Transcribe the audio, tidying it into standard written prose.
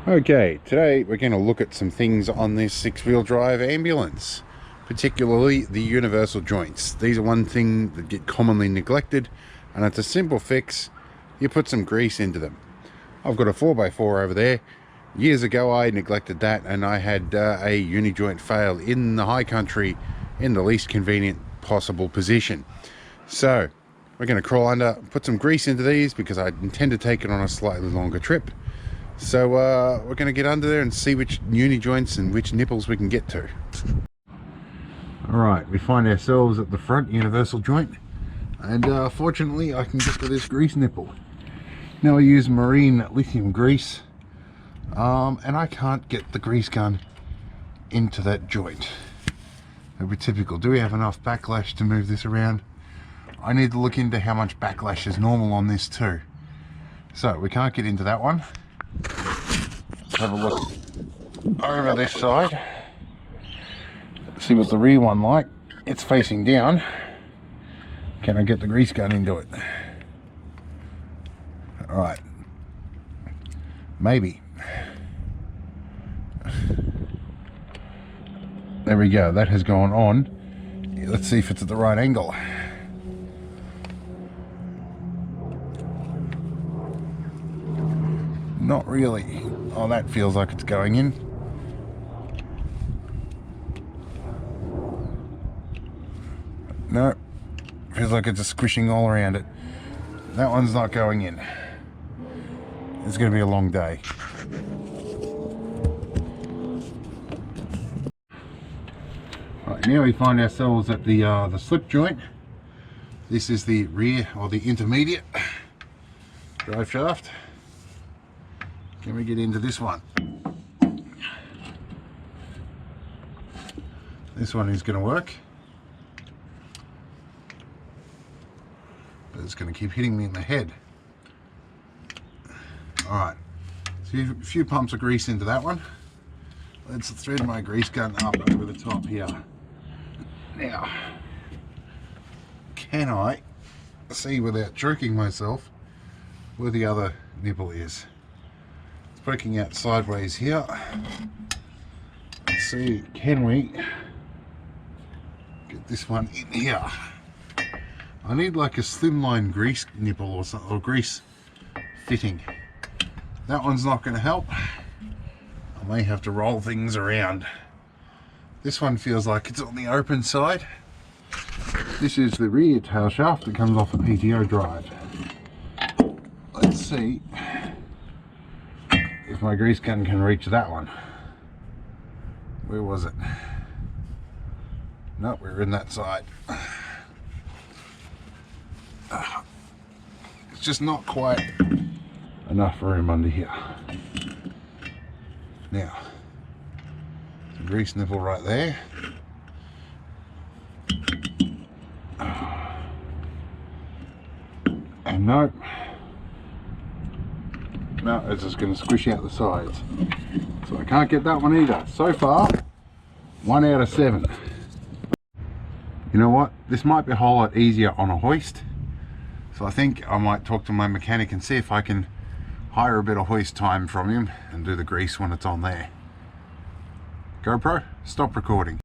Okay, today we're going to look at some things on this six-wheel drive ambulance, particularly the universal joints. These are one thing that get commonly neglected, and it's a simple fix. You put some grease into them. I've got a 4x4 over there. Years ago I neglected that and I had a uni joint fail in the high country in the least convenient possible position. So we're going to crawl under, put some grease into these because I intend to take it on a slightly longer trip. So we're going to get under there and see which uni joints and which nipples we can get to. Alright, we find ourselves at the front universal joint, and fortunately I can get to this grease nipple. Now I use marine lithium grease, and I can't get the grease gun into that joint. That'd be typical. Do we have enough backlash to move this around? I need to look into how much backlash is normal on this too. So we can't get into that one. Let's have a look over this side. See what the rear one like. It's facing down. Can I get the grease gun into it? Alright. Maybe. There we go. That has gone on. Let's see if it's at the right angle. Not really. Oh, that feels like it's going in. No, feels like it's a squishing all around it. That one's not going in. It's going to be a long day. Right, now we find ourselves at the slip joint. This is the rear or the intermediate drive shaft. Can we get into this one? This one is going to work. But it's going to keep hitting me in the head. Alright, so a few pumps of grease into that one. Let's thread my grease gun up over the top here. Now, can I see without jerking myself where the other nipple is? It's poking out sideways here. Let's see, can we get this one in here? I need like a slimline grease nipple or something, or grease fitting. That one's not going to help. I may have to roll things around. This one feels like it's on the open side. This is the rear tail shaft that comes off a PTO drive. Let's see if my grease gun can reach that one. Where was it? No, we're in that side. It's just not quite enough room under here. Now, the grease nipple right there. And no, it's just going to squish out the sides. So I can't get that one either. So far, 1 out of 7. You know what? This might be a whole lot easier on a hoist. So I think I might talk to my mechanic and see if I can hire a bit of hoist time from him and do the grease when it's on there. GoPro, stop recording.